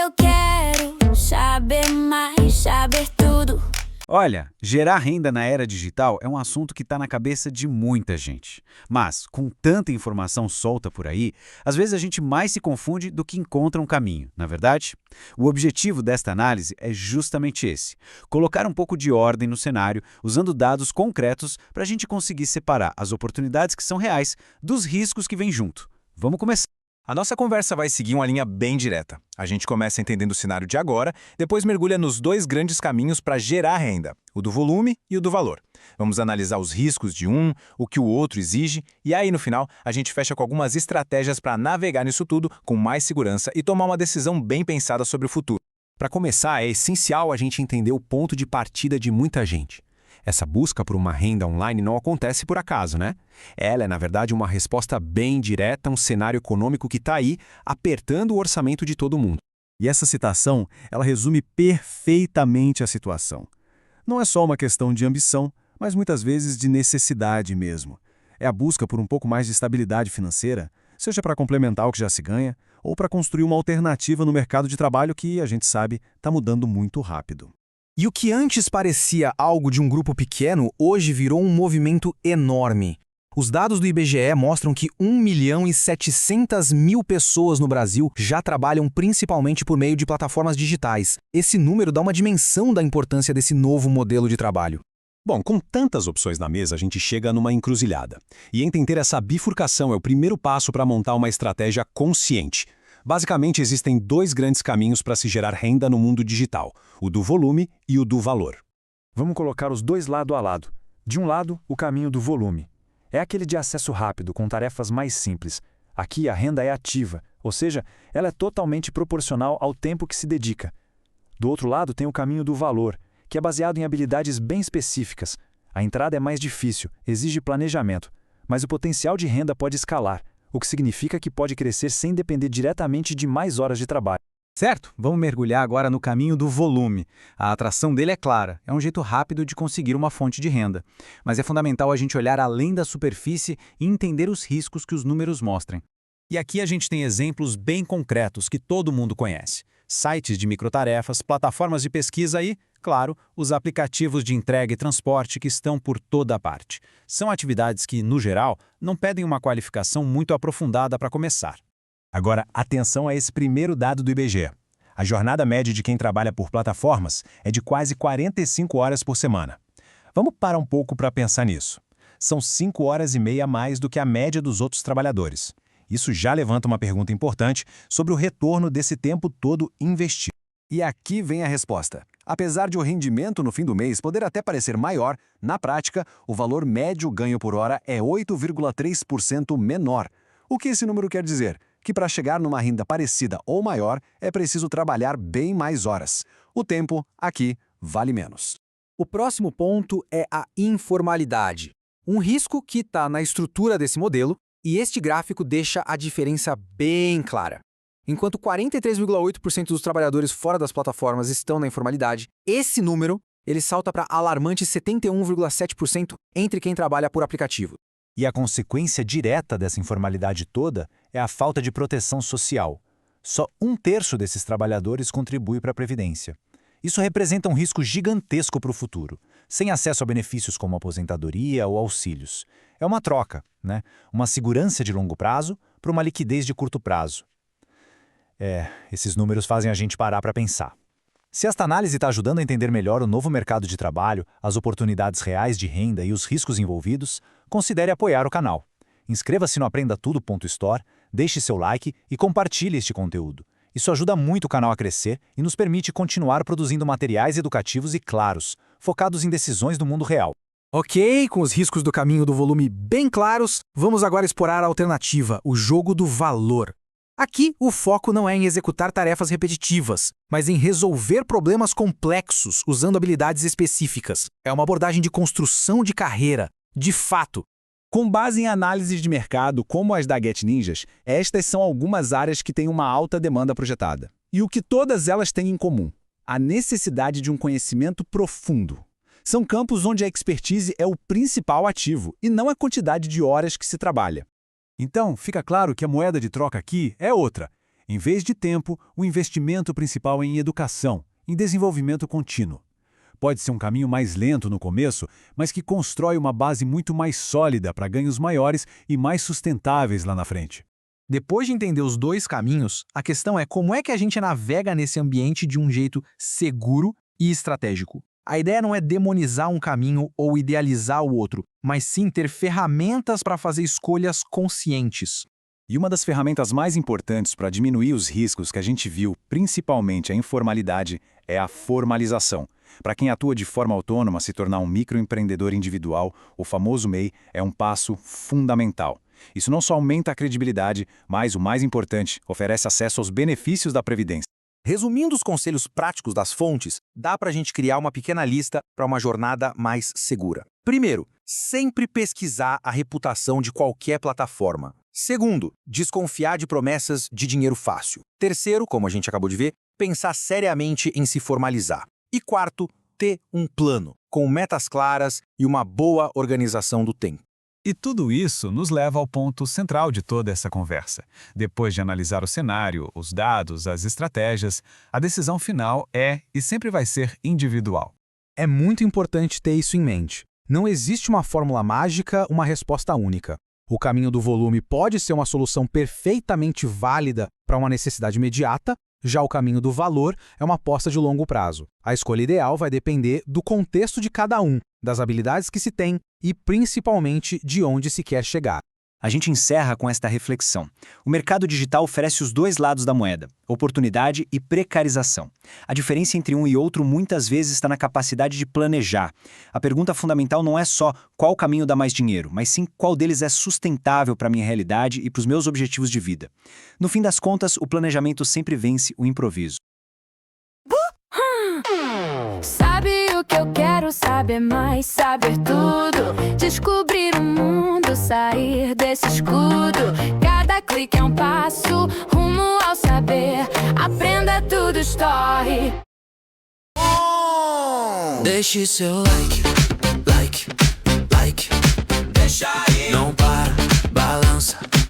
eu quero saber mais, saber tudo. Olha, gerar renda na era digital é um assunto que está na cabeça de muita gente. Mas, com tanta informação solta por aí, às vezes a gente mais se confunde do que encontra um caminho, não é verdade? O objetivo desta análise é justamente esse: colocar um pouco de ordem no cenário, usando dados concretos para a gente conseguir separar as oportunidades que são reais dos riscos que vêm junto. Vamos começar. A nossa conversa vai seguir uma linha bem direta. A gente começa entendendo o cenário de agora, depois mergulha nos dois grandes caminhos para gerar renda, o do volume e o do valor. Vamos analisar os riscos de um, o que o outro exige, e aí no final a gente fecha com algumas estratégias para navegar nisso tudo com mais segurança e tomar uma decisão bem pensada sobre o futuro. Para começar, é essencial a gente entender o ponto de partida de muita gente. Essa busca por uma renda online não acontece por acaso, né? Ela é, na verdade, uma resposta bem direta a um cenário econômico que está aí, apertando o orçamento de todo mundo. E essa citação, ela resume perfeitamente a situação. Não é só uma questão de ambição, mas muitas vezes de necessidade mesmo. É a busca por um pouco mais de estabilidade financeira, seja para complementar o que já se ganha, ou para construir uma alternativa no mercado de trabalho que, a gente sabe, está mudando muito rápido. E o que antes parecia algo de um grupo pequeno, hoje virou um movimento enorme. Os dados do IBGE mostram que 1.700.000 pessoas no Brasil já trabalham principalmente por meio de plataformas digitais. Esse número dá uma dimensão da importância desse novo modelo de trabalho. Bom, com tantas opções na mesa, a gente chega numa encruzilhada. E entender essa bifurcação é o primeiro passo para montar uma estratégia consciente. Basicamente, existem dois grandes caminhos para se gerar renda no mundo digital, o do volume e o do valor. Vamos colocar os dois lado a lado. De um lado, o caminho do volume. É aquele de acesso rápido, com tarefas mais simples. Aqui a renda é ativa, ou seja, ela é totalmente proporcional ao tempo que se dedica. Do outro lado tem o caminho do valor, que é baseado em habilidades bem específicas. A entrada é mais difícil, exige planejamento, mas o potencial de renda pode escalar, o que significa que pode crescer sem depender diretamente de mais horas de trabalho. Certo, vamos mergulhar agora no caminho do volume. A atração dele é clara, é um jeito rápido de conseguir uma fonte de renda. Mas é fundamental a gente olhar além da superfície e entender os riscos que os números mostrem. E aqui a gente tem exemplos bem concretos que todo mundo conhece. Sites de microtarefas, plataformas de pesquisa e, claro, os aplicativos de entrega e transporte que estão por toda parte. São atividades que, no geral, não pedem uma qualificação muito aprofundada para começar. Agora, atenção a esse primeiro dado do IBGE. A jornada média de quem trabalha por plataformas é de quase 45 horas por semana. Vamos parar um pouco para pensar nisso. São 5 horas e meia a mais do que a média dos outros trabalhadores. Isso já levanta uma pergunta importante sobre o retorno desse tempo todo investido. E aqui vem a resposta. Apesar de o rendimento no fim do mês poder até parecer maior, na prática, o valor médio ganho por hora é 8,3% menor. O que esse número quer dizer? Que para chegar numa renda parecida ou maior, é preciso trabalhar bem mais horas. O tempo, aqui, vale menos. O próximo ponto é a informalidade. Um risco que está na estrutura desse modelo, e este gráfico deixa a diferença bem clara. Enquanto 43,8% dos trabalhadores fora das plataformas estão na informalidade, esse número ele salta para alarmante 71,7% entre quem trabalha por aplicativo. E a consequência direta dessa informalidade toda é a falta de proteção social. Só 1/3 desses trabalhadores contribui para a Previdência. Isso representa um risco gigantesco para o futuro, sem acesso a benefícios como aposentadoria ou auxílios. É uma troca, né? Uma segurança de longo prazo para uma liquidez de curto prazo. Esses números fazem a gente parar para pensar. Se esta análise está ajudando a entender melhor o novo mercado de trabalho, as oportunidades reais de renda e os riscos envolvidos, considere apoiar o canal. Inscreva-se no aprendatudo.store, deixe seu like e compartilhe este conteúdo. Isso ajuda muito o canal a crescer e nos permite continuar produzindo materiais educativos e claros, focados em decisões do mundo real. Ok, com os riscos do caminho do volume bem claros, vamos agora explorar a alternativa, o jogo do valor. Aqui, o foco não é em executar tarefas repetitivas, mas em resolver problemas complexos usando habilidades específicas. É uma abordagem de construção de carreira, de fato. Com base em análises de mercado, como as da Get Ninjas, estas são algumas áreas que têm uma alta demanda projetada. E o que todas elas têm em comum? A necessidade de um conhecimento profundo. São campos onde a expertise é o principal ativo, e não a quantidade de horas que se trabalha. Então, fica claro que a moeda de troca aqui é outra. Em vez de tempo, o investimento principal é em educação, em desenvolvimento contínuo. Pode ser um caminho mais lento no começo, mas que constrói uma base muito mais sólida para ganhos maiores e mais sustentáveis lá na frente. Depois de entender os dois caminhos, a questão é como é que a gente navega nesse ambiente de um jeito seguro e estratégico. A ideia não é demonizar um caminho ou idealizar o outro, mas sim ter ferramentas para fazer escolhas conscientes. E uma das ferramentas mais importantes para diminuir os riscos que a gente viu, principalmente a informalidade, é a formalização. Para quem atua de forma autônoma, se tornar um microempreendedor individual, o famoso MEI, é um passo fundamental. Isso não só aumenta a credibilidade, mas, o mais importante, oferece acesso aos benefícios da Previdência. Resumindo os conselhos práticos das fontes, dá para a gente criar uma pequena lista para uma jornada mais segura. Primeiro, sempre pesquisar a reputação de qualquer plataforma. Segundo, desconfiar de promessas de dinheiro fácil. Terceiro, como a gente acabou de ver, pensar seriamente em se formalizar. E quarto, ter um plano, com metas claras e uma boa organização do tempo. E tudo isso nos leva ao ponto central de toda essa conversa. Depois de analisar o cenário, os dados, as estratégias, a decisão final é e sempre vai ser individual. É muito importante ter isso em mente. Não existe uma fórmula mágica, uma resposta única. O caminho do volume pode ser uma solução perfeitamente válida para uma necessidade imediata, já o caminho do valor é uma aposta de longo prazo. A escolha ideal vai depender do contexto de cada um, das habilidades que se tem e, principalmente, de onde se quer chegar. A gente encerra com esta reflexão. O mercado digital oferece os dois lados da moeda, oportunidade e precarização. A diferença entre um e outro muitas vezes está na capacidade de planejar. A pergunta fundamental não é só qual caminho dá mais dinheiro, mas sim qual deles é sustentável para a minha realidade e para os meus objetivos de vida. No fim das contas, o planejamento sempre vence o improviso. Sabe o que eu quero saber mais, saber tudo, descobrir o mundo, sair desse escudo. Cada clique é um passo rumo ao saber. Aprenda tudo, story. Deixe seu like.